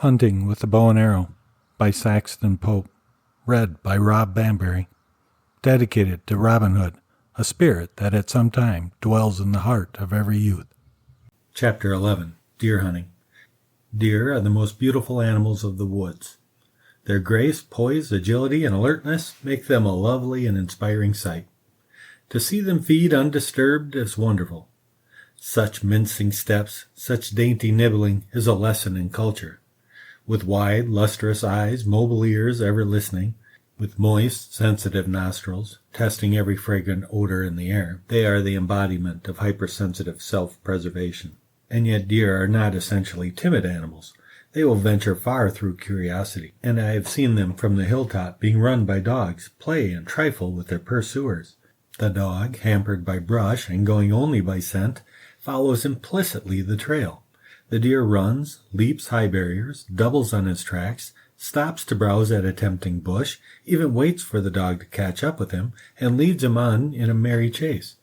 Hunting with the Bow and Arrow by Saxton Pope. Read by Rob Bambery. Dedicated to Robin Hood, a spirit that at some time dwells in the heart of every youth. Chapter 11. Deer Hunting. Deer are the most beautiful animals of the woods. Their grace, poise, agility, and alertness make them a lovely and inspiring sight. To see them feed undisturbed is wonderful. Such mincing steps, such dainty nibbling is a lesson in culture. With wide, lustrous eyes, mobile ears ever listening, with moist, sensitive nostrils, testing every fragrant odor in the air, they are the embodiment of hypersensitive self-preservation. And yet deer are not essentially timid animals. They will venture far through curiosity, and I have seen them from the hilltop being run by dogs, play and trifle with their pursuers. The dog, hampered by brush and going only by scent, follows implicitly the trail. The deer runs, leaps high barriers, doubles on his tracks, stops to browse at a tempting bush, even waits for the dog to catch up with him, and leads him on in a merry chase.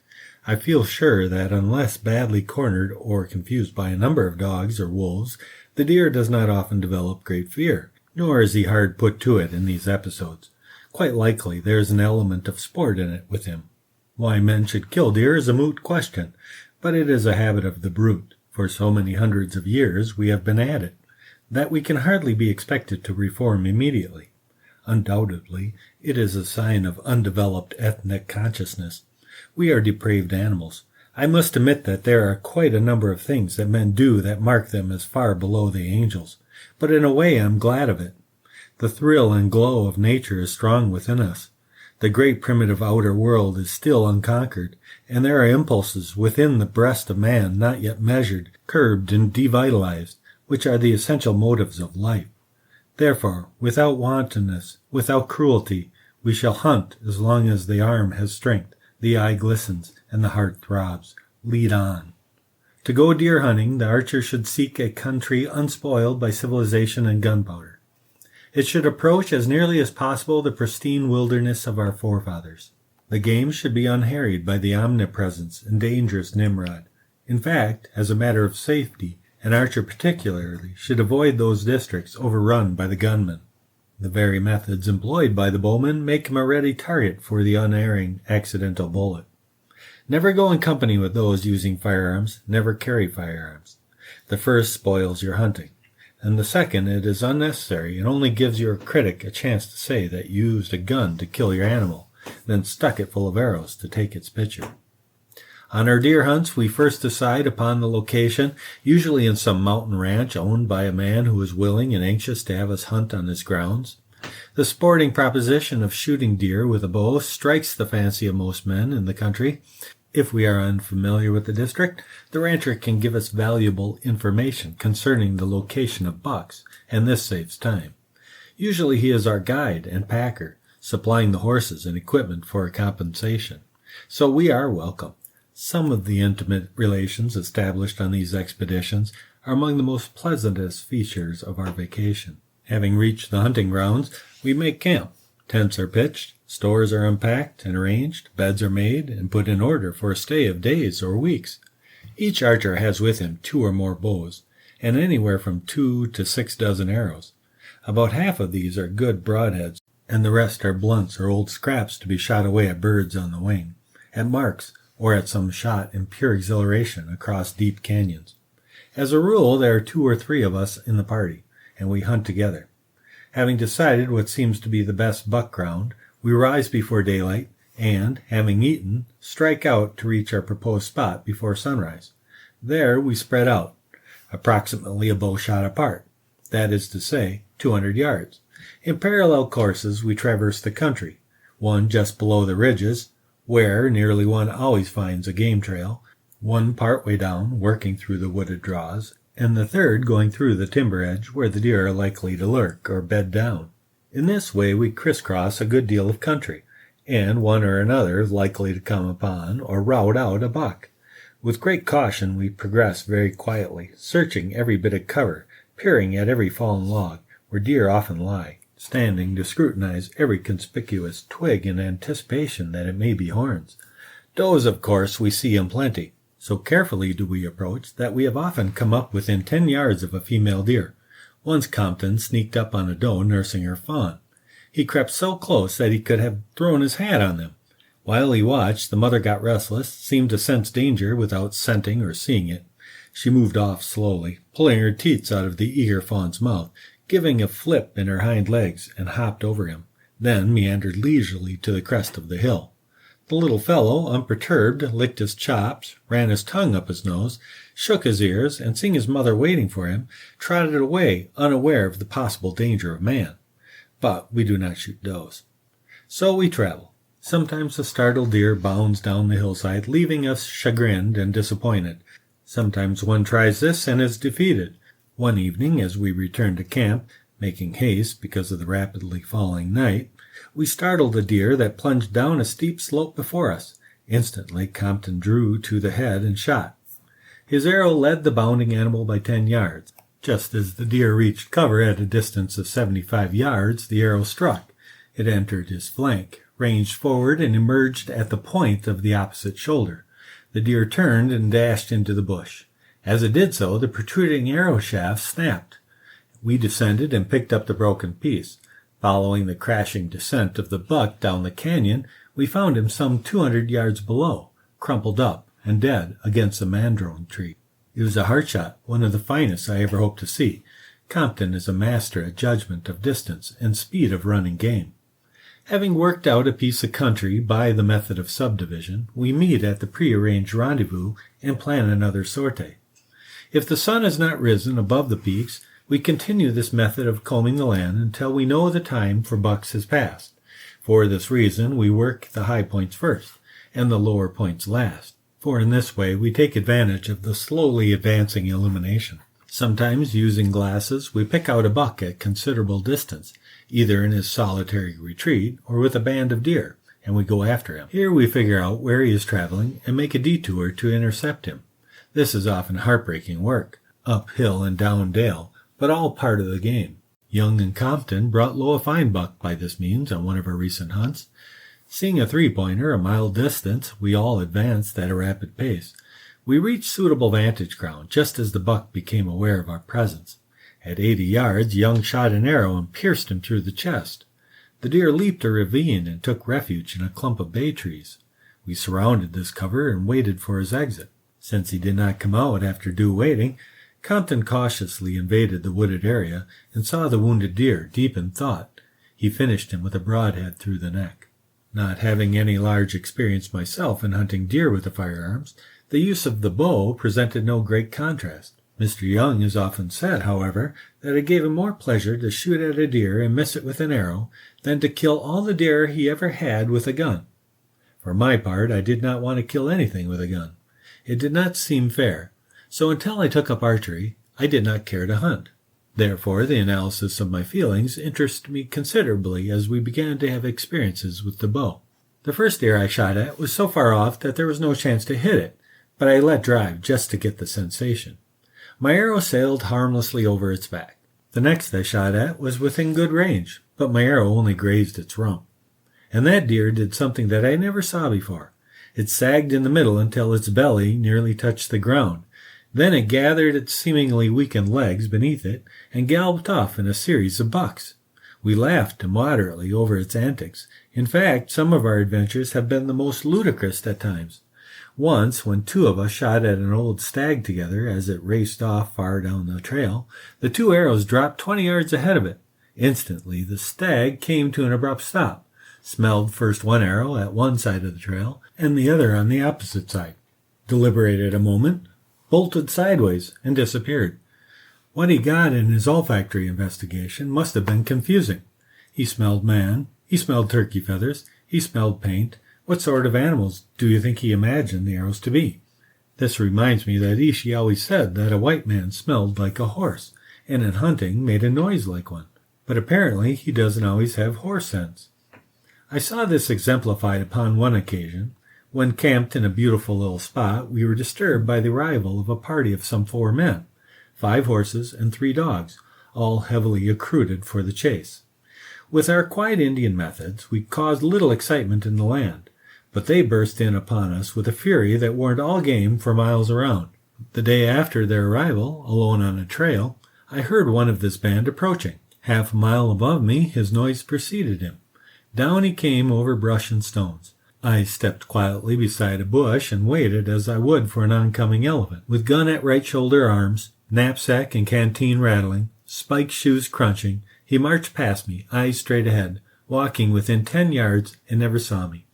I feel sure that unless badly cornered or confused by a number of dogs or wolves, the deer does not often develop great fear, nor is he hard put to it in these episodes. Quite likely there is an element of sport in it with him. Why men should kill deer is a moot question, but it is a habit of the brute. For so many hundreds of years we have been at it, that we can hardly be expected to reform immediately. Undoubtedly, it is a sign of undeveloped ethnic consciousness. We are depraved animals. I must admit that there are quite a number of things that men do that mark them as far below the angels, but in a way I am glad of it. The thrill and glow of nature is strong within us. The great primitive outer world is still unconquered, and there are impulses within the breast of man not yet measured, curbed, and devitalized, which are the essential motives of life. Therefore, without wantonness, without cruelty, we shall hunt as long as the arm has strength, the eye glistens, and the heart throbs. Lead on. To go deer hunting, the archer should seek a country unspoiled by civilization and gunpowder. It should approach as nearly as possible the pristine wilderness of our forefathers. The game should be unharried by the omnipresence and dangerous Nimrod. In fact, as a matter of safety, an archer particularly should avoid those districts overrun by the gunmen. The very methods employed by the bowman make him a ready target for the unerring accidental bullet. Never go in company with those using firearms, never carry firearms. The first spoils your hunting, and the second it is unnecessary and only gives your critic a chance to say that you used a gun to kill your animal, then stuck it full of arrows to take its picture. On our deer hunts, we first decide upon the location, usually in some mountain ranch owned by a man who is willing and anxious to have us hunt on his grounds. The sporting proposition of shooting deer with a bow strikes the fancy of most men in the country. If we are unfamiliar with the district, the rancher can give us valuable information concerning the location of bucks, and this saves time. Usually he is our guide and packer, supplying the horses and equipment for a compensation. So we are welcome. Some of the intimate relations established on these expeditions are among the most pleasantest features of our vacation. Having reached the hunting grounds, we make camp. Tents are pitched, stores are unpacked and arranged, beds are made and put in order for a stay of days or weeks. Each archer has with him 2 or more bows, and anywhere from 2 to 6 dozen arrows. About half of these are good broadheads, and the rest are blunts or old scraps to be shot away at birds on the wing, at marks, or at some shot in pure exhilaration across deep canyons. As a rule, there are 2 or 3 of us in the party, and we hunt together. Having decided what seems to be the best buck ground, we rise before daylight, and, having eaten, strike out to reach our proposed spot before sunrise. There we spread out, approximately a bow shot apart, that is to say, 200 yards. In parallel courses we traverse the country, one just below the ridges, where nearly one always finds a game trail, one part way down, working through the wooded draws, and the third going through the timber edge where the deer are likely to lurk or bed down. In this way we crisscross a good deal of country, and one or another is likely to come upon or rout out a buck. With great caution we progress very quietly, searching every bit of cover, peering at every fallen log, where deer often lie, standing to scrutinize every conspicuous twig in anticipation that it may be horns. Does, of course, we see in plenty. So carefully do we approach that we have often come up within 10 yards of a female deer. Once Compton sneaked up on a doe nursing her fawn. He crept so close that he could have thrown his hat on them. While he watched, the mother got restless, seemed to sense danger without scenting or seeing it. She moved off slowly, pulling her teats out of the eager fawn's mouth, giving a flip in her hind legs, and hopped over him, then meandered leisurely to the crest of the hill. The little fellow, unperturbed, licked his chops, ran his tongue up his nose, shook his ears, and seeing his mother waiting for him, trotted away, unaware of the possible danger of man. But we do not shoot does. So we travel. Sometimes the startled deer bounds down the hillside, leaving us chagrined and disappointed. Sometimes one tries this and is defeated. One evening, as we returned to camp, making haste because of the rapidly falling night, we startled a deer that plunged down a steep slope before us. Instantly, Compton drew to the head and shot. His arrow led the bounding animal by 10 yards. Just as the deer reached cover at a distance of 75 yards, the arrow struck. It entered his flank, ranged forward, and emerged at the point of the opposite shoulder. The deer turned and dashed into the bush. As it did so, the protruding arrow shaft snapped. We descended and picked up the broken piece. Following the crashing descent of the buck down the canyon, we found him some 200 yards below, crumpled up and dead against a mandrone tree. It was a hard shot, one of the finest I ever hoped to see. Compton is a master at judgment of distance and speed of running game. Having worked out a piece of country by the method of subdivision, we meet at the prearranged rendezvous and plan another sortie. If the sun has not risen above the peaks, we continue this method of combing the land until we know the time for bucks has passed. For this reason, we work the high points first, and the lower points last, for in this way we take advantage of the slowly advancing illumination. Sometimes, using glasses, we pick out a buck at considerable distance, either in his solitary retreat or with a band of deer, and we go after him. Here we figure out where he is traveling and make a detour to intercept him. This is often heartbreaking work, uphill and down dale, but all part of the game. Young and Compton brought low a fine buck by this means on one of our recent hunts. Seeing a three-pointer a mile distant, we all advanced at a rapid pace. We reached suitable vantage ground just as the buck became aware of our presence. At 80 yards, Young shot an arrow and pierced him through the chest. The deer leaped a ravine and took refuge in a clump of bay trees. We surrounded this cover and waited for his exit. Since he did not come out after due waiting, Compton cautiously invaded the wooded area and saw the wounded deer deep in thought. He finished him with a broadhead through the neck. Not having any large experience myself in hunting deer with the firearms, the use of the bow presented no great contrast. Mr. Young has often said, however, that it gave him more pleasure to shoot at a deer and miss it with an arrow than to kill all the deer he ever had with a gun. For my part, I did not want to kill anything with a gun. It did not seem fair, so until I took up archery, I did not care to hunt. Therefore, the analysis of my feelings interested me considerably as we began to have experiences with the bow. The first deer I shot at was so far off that there was no chance to hit it, but I let drive just to get the sensation. My arrow sailed harmlessly over its back. The next I shot at was within good range, but my arrow only grazed its rump. And that deer did something that I never saw before. It sagged in the middle until its belly nearly touched the ground. Then it gathered its seemingly weakened legs beneath it and galloped off in a series of bucks. We laughed immoderately over its antics. In fact, some of our adventures have been the most ludicrous at times. Once, when two of us shot at an old stag together as it raced off far down the trail, the two arrows dropped 20 yards ahead of it. Instantly, the stag came to an abrupt stop, smelled first one arrow at one side of the trail and the other on the opposite side, deliberated a moment, bolted sideways, and disappeared. What he got in his olfactory investigation must have been confusing. He smelled man, he smelled turkey feathers, he smelled paint. What sort of animals do you think he imagined the arrows to be? This reminds me that Ishi always said that a white man smelled like a horse, and in hunting made a noise like one. But apparently he doesn't always have horse sense. I saw this exemplified upon one occasion. When camped in a beautiful little spot, we were disturbed by the arrival of a party of some 4 men, 5 horses and 3 dogs, all heavily accrued for the chase. With our quiet Indian methods, we caused little excitement in the land, but they burst in upon us with a fury that warned all game for miles around. The day after their arrival, alone on a trail, I heard one of this band approaching. Half a mile above me, his noise preceded him. Down he came over brush and stones. I stepped quietly beside a bush and waited as I would for an oncoming elephant. With gun at right shoulder arms, knapsack and canteen rattling, spiked shoes crunching, he marched past me, eyes straight ahead, walking within 10 yards and never saw me.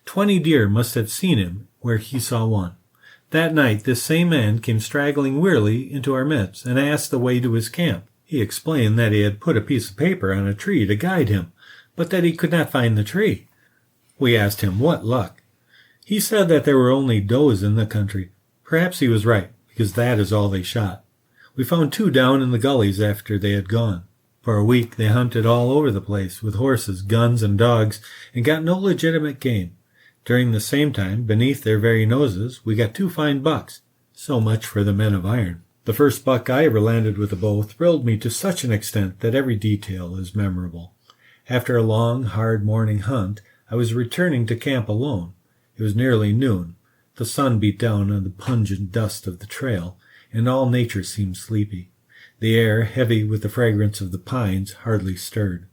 20 deer must have seen him where he saw one. That night this same man came straggling wearily into our midst and asked the way to his camp. He explained that he had put a piece of paper on a tree to guide him, but that he could not find the tree. We asked him what luck. He said that there were only does in the country. Perhaps he was right, because that is all they shot. We found 2 down in the gullies after they had gone. For a week they hunted all over the place with horses, guns, and dogs, and got no legitimate game. During the same time, beneath their very noses, we got 2 fine bucks. So much for the men of iron. The first buck I ever landed with a bow thrilled me to such an extent that every detail is memorable. After a long, hard morning hunt, I was returning to camp alone. It was nearly noon. The sun beat down on the pungent dust of the trail, and all nature seemed sleepy. The air, heavy with the fragrance of the pines, hardly stirred.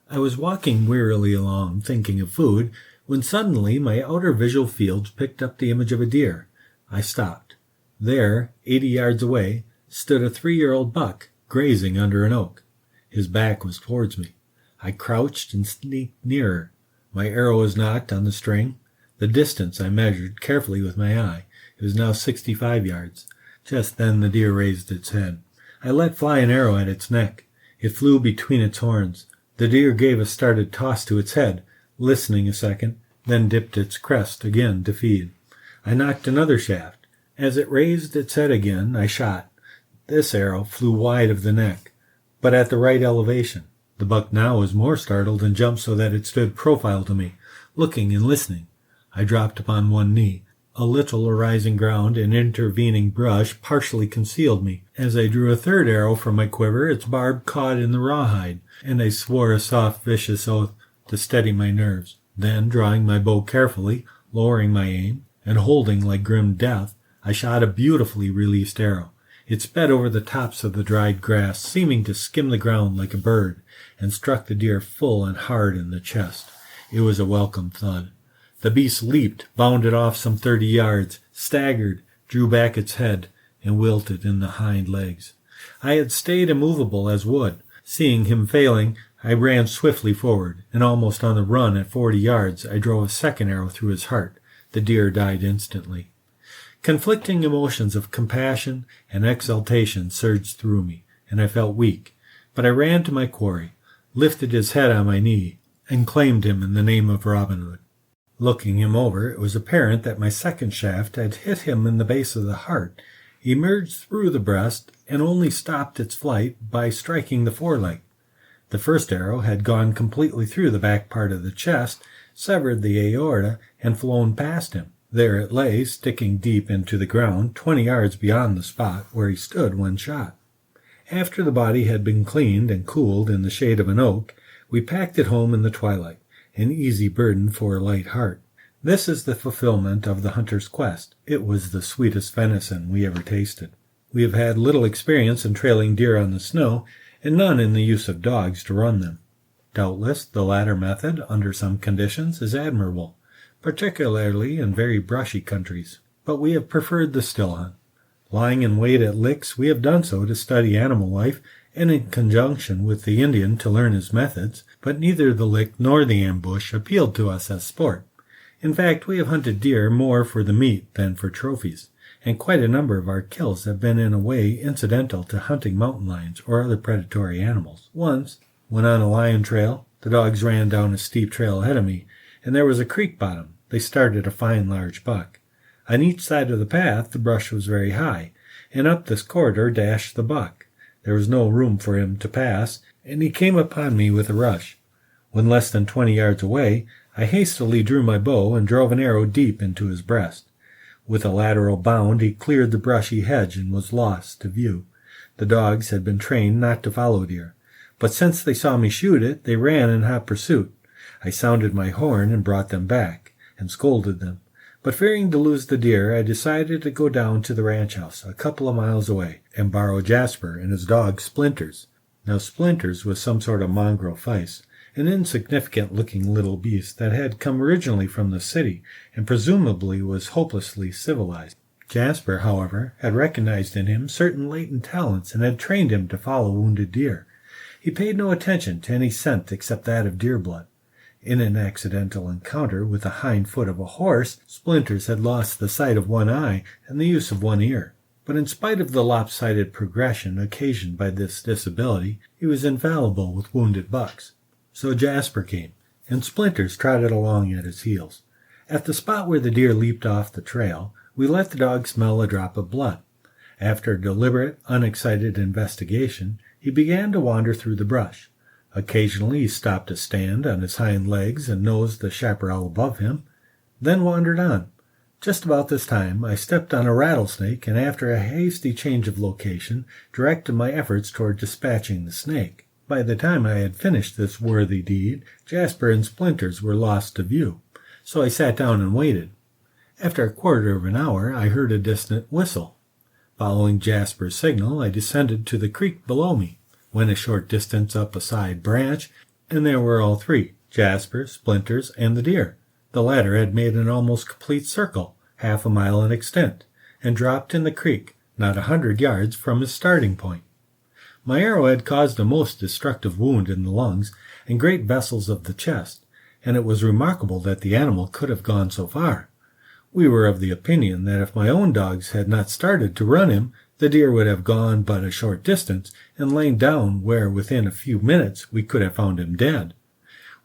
I was walking wearily along, thinking of food, when suddenly my outer visual fields picked up the image of a deer. I stopped. There, 80 yards away, stood a 3-year-old buck, grazing under an oak. His back was towards me. I crouched and sneaked nearer. My arrow was knocked on the string. The distance I measured carefully with my eye. It was now 65 yards. Just then the deer raised its head. I let fly an arrow at its neck. It flew between its horns. The deer gave a startled toss to its head, listening a second, then dipped its crest again to feed. I knocked another shaft. As it raised its head again, I shot. This arrow flew wide of the neck, but at the right elevation. The buck now was more startled and jumped so that it stood profile to me, looking and listening. I dropped upon one knee. A little rising ground and intervening brush partially concealed me. As I drew a third arrow from my quiver, its barb caught in the rawhide, and I swore a soft, vicious oath to steady my nerves. Then, drawing my bow carefully, lowering my aim, and holding like grim death, I shot a beautifully released arrow. It sped over the tops of the dried grass, seeming to skim the ground like a bird, and struck the deer full and hard in the chest. It was a welcome thud. The beast leaped, bounded off some 30 yards, staggered, drew back its head, and wilted in the hind legs. I had stayed immovable as wood. Seeing him failing, I ran swiftly forward, and almost on the run at 40 yards, I drove a second arrow through his heart. The deer died instantly. Conflicting emotions of compassion and exultation surged through me, and I felt weak. But I ran to my quarry, lifted his head on my knee, and claimed him in the name of Robin Hood. Looking him over, it was apparent that my second shaft had hit him in the base of the heart, emerged through the breast, and only stopped its flight by striking the foreleg. The first arrow had gone completely through the back part of the chest, severed the aorta, and flown past him. There it lay, sticking deep into the ground, 20 yards beyond the spot where he stood when shot. After the body had been cleaned and cooled in the shade of an oak, we packed it home in the twilight, an easy burden for a light heart. This is the fulfillment of the hunter's quest. It was the sweetest venison we ever tasted. We have had little experience in trailing deer on the snow, and none in the use of dogs to run them. Doubtless, the latter method, under some conditions, is admirable, particularly in very brushy countries, but we have preferred the still hunt. Lying in wait at licks, we have done so to study animal life, and in conjunction with the Indian to learn his methods, but neither the lick nor the ambush appealed to us as sport. In fact, we have hunted deer more for the meat than for trophies, and quite a number of our kills have been in a way incidental to hunting mountain lions or other predatory animals. Once, when on a lion trail, the dogs ran down a steep trail ahead of me, and there was a creek bottom. They started a fine large buck. On each side of the path the brush was very high, and up this corridor dashed the buck. There was no room for him to pass, and he came upon me with a rush. When less than 20 yards away, I hastily drew my bow and drove an arrow deep into his breast. With a lateral bound he cleared the brushy hedge and was lost to view. The dogs had been trained not to follow deer, but since they saw me shoot it, they ran in hot pursuit. I sounded my horn and brought them back, and scolded them, But fearing to lose the deer, I decided to go down to the ranch house a couple of miles away and borrow Jasper and his dog Splinters. Now Splinters was some sort of mongrel feist, an insignificant-looking little beast that had come originally from the city and presumably was hopelessly civilized. Jasper, however, had recognized in him certain latent talents and had trained him to follow wounded deer. He paid no attention to any scent except that of deer blood. In an accidental encounter with the hind foot of a horse, Splinters had lost the sight of one eye and the use of one ear. But in spite of the lopsided progression occasioned by this disability, he was infallible with wounded bucks. So Jasper came, and Splinters trotted along at his heels. At the spot where the deer leaped off the trail, we let the dog smell a drop of blood. After a deliberate, unexcited investigation, he began to wander through the brush. Occasionally he stopped to stand on his hind legs and nosed the chaparral above him, then wandered on. Just about this time I stepped on a rattlesnake, and after a hasty change of location, directed my efforts toward dispatching the snake. By the time I had finished this worthy deed, Jasper and Splinters were lost to view, so I sat down and waited. After a quarter of an hour I heard a distant whistle. Following Jasper's signal, I descended to the creek below me, went a short distance up a side branch, and there were all three, Jasper, Splinters, and the deer. The latter had made an almost complete circle, half a mile in extent, and dropped in the creek, not 100 yards from his starting point. My arrow had caused a most destructive wound in the lungs and great vessels of the chest, and it was remarkable that the animal could have gone so far. We were of the opinion that if my own dogs had not started to run him, the deer would have gone but a short distance and lain down where within a few minutes we could have found him dead.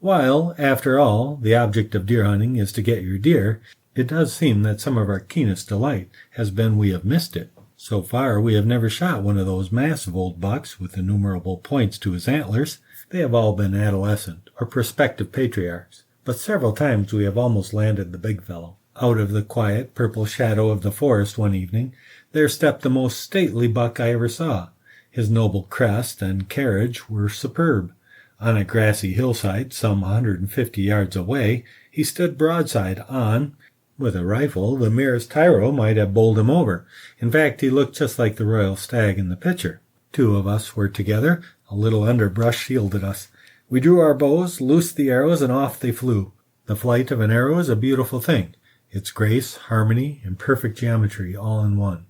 While, after all, the object of deer hunting is to get your deer, it does seem that some of our keenest delight has been we have missed it. So far we have never shot one of those massive old bucks with innumerable points to his antlers. They have all been adolescent or prospective patriarchs, but several times we have almost landed the big fellow. Out of the quiet purple shadow of the forest one evening, there stepped the most stately buck I ever saw. His noble crest and carriage were superb. On a grassy hillside, some 150 yards away, he stood broadside on. With a rifle, the merest tyro might have bowled him over. In fact, he looked just like the royal stag in the picture. Two of us were together. A little underbrush shielded us. We drew our bows, loosed the arrows, and off they flew. The flight of an arrow is a beautiful thing. Its grace, harmony, and perfect geometry all in one.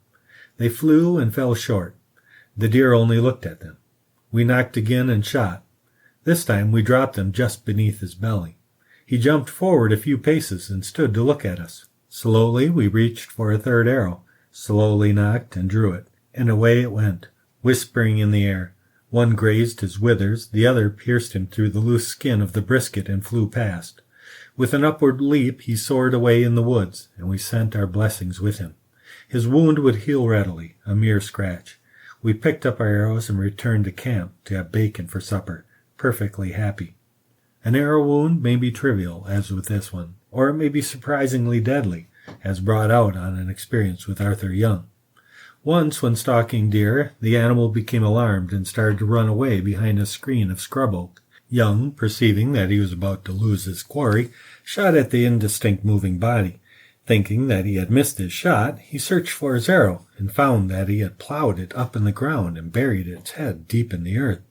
They flew and fell short. The deer only looked at them. We knocked again and shot. This time we dropped him just beneath his belly. He jumped forward a few paces and stood to look at us. Slowly we reached for a third arrow, slowly knocked and drew it, and away it went, whispering in the air. One grazed his withers, the other pierced him through the loose skin of the brisket and flew past. With an upward leap he soared away in the woods, and we sent our blessings with him. His wound would heal readily, a mere scratch. We picked up our arrows and returned to camp to have bacon for supper, perfectly happy. An arrow wound may be trivial, as with this one, or it may be surprisingly deadly, as brought out on an experience with Arthur Young. Once, when stalking deer, the animal became alarmed and started to run away behind a screen of scrub oak. Young, perceiving that he was about to lose his quarry, shot at the indistinct moving body. Thinking that he had missed his shot, he searched for his arrow and found that he had plowed it up in the ground and buried its head deep in the earth.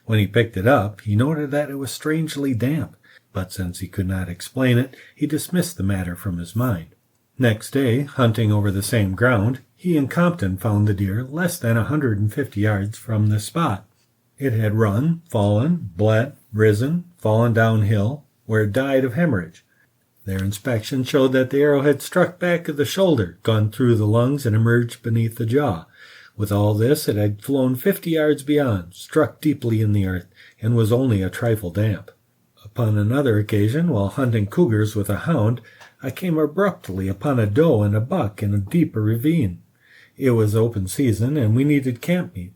When he picked it up, he noted that it was strangely damp, but since he could not explain it, he dismissed the matter from his mind. Next day, hunting over the same ground, he and Compton found the deer less than 150 yards from the spot. It had run, fallen, bled, risen, fallen downhill, where it died of hemorrhage. Their inspection showed that the arrow had struck back of the shoulder, gone through the lungs, and emerged beneath the jaw. With all this, it had flown 50 yards beyond, struck deeply in the earth, and was only a trifle damp. Upon another occasion, while hunting cougars with a hound, I came abruptly upon a doe and a buck in a deep ravine. It was open season, and we needed camp meat.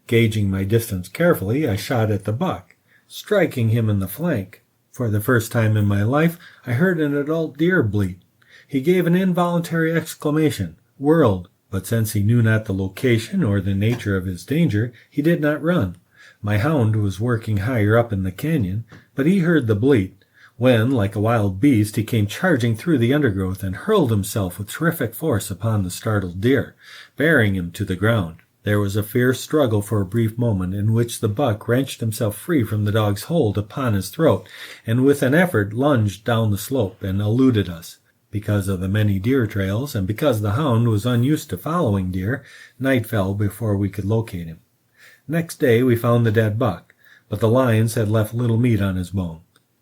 Gauging my distance carefully, I shot at the buck, striking him in the flank. For the first time in my life, I heard an adult deer bleat. He gave an involuntary exclamation, whirled, but since he knew not the location or the nature of his danger, he did not run. My hound was working higher up in the canyon, but he heard the bleat. when, like a wild beast, he came charging through the undergrowth and hurled himself with terrific force upon the startled deer, bearing him to the ground. There was a fierce struggle for a brief moment in which the buck wrenched himself free from the dog's hold upon his throat, and with an effort lunged down the slope and eluded us. Because of the many deer trails, and because the hound was unused to following deer, night fell before we could locate him. Next day we found the dead buck, but the lions had left little meat on his bone.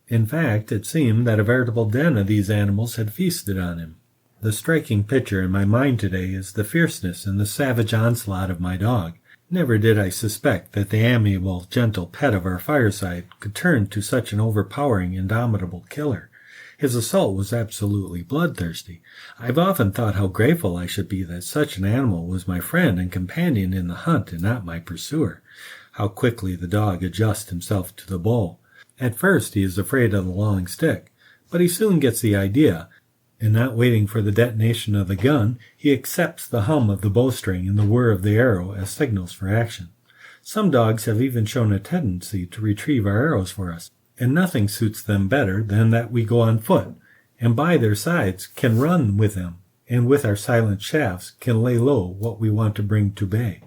In fact, it seemed that a veritable den of these animals had feasted on him. The striking picture in my mind today is the fierceness and the savage onslaught of my dog. Never did I suspect that the amiable, gentle pet of our fireside could turn to such an overpowering, indomitable killer. His assault was absolutely bloodthirsty. I've often thought how grateful I should be that such an animal was my friend and companion in the hunt and not my pursuer. How quickly the dog adjusts himself to the bow. At first he is afraid of the long stick, but he soon gets the idea, and not waiting for the detonation of the gun, he accepts the hum of the bowstring and the whir of the arrow as signals for action. Some dogs have even shown a tendency to retrieve our arrows for us, and nothing suits them better than that we go on foot, and by their sides can run with them, and with our silent shafts can lay low what we want to bring to bay.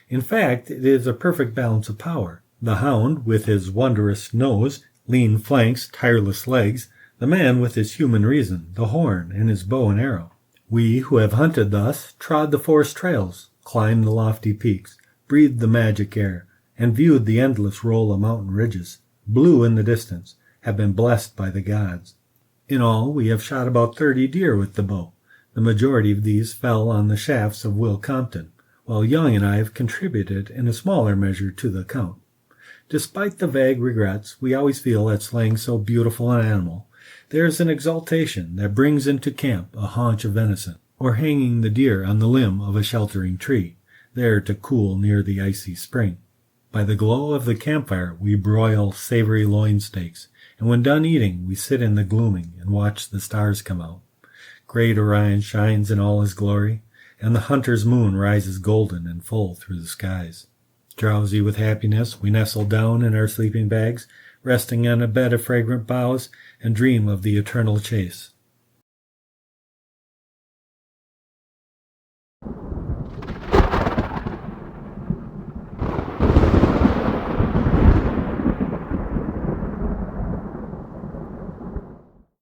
In fact, it is a perfect balance of power. The hound, with his wondrous nose, lean flanks, tireless legs, the man with his human reason, the horn, and his bow and arrow. We who have hunted thus, trod the forest trails, climbed the lofty peaks, breathed the magic air, and viewed the endless roll of mountain ridges, blue in the distance, have been blessed by the gods. In all, we have shot about 30 deer with the bow. The majority of these fell on the shafts of Will Compton, while Young and I have contributed in a smaller measure to the count. Despite the vague regrets we always feel at slaying so beautiful an animal, there is an exultation that brings into camp a haunch of venison, or hanging the deer on the limb of a sheltering tree, there to cool near the icy spring. By the glow of the campfire we broil savory loin steaks, and when done eating we sit in the gloaming and watch the stars come out. Great Orion shines in all his glory, and the hunter's moon rises golden and full through the skies. Drowsy with happiness, we nestle down in our sleeping bags, resting on a bed of fragrant boughs, and dream of the eternal chase.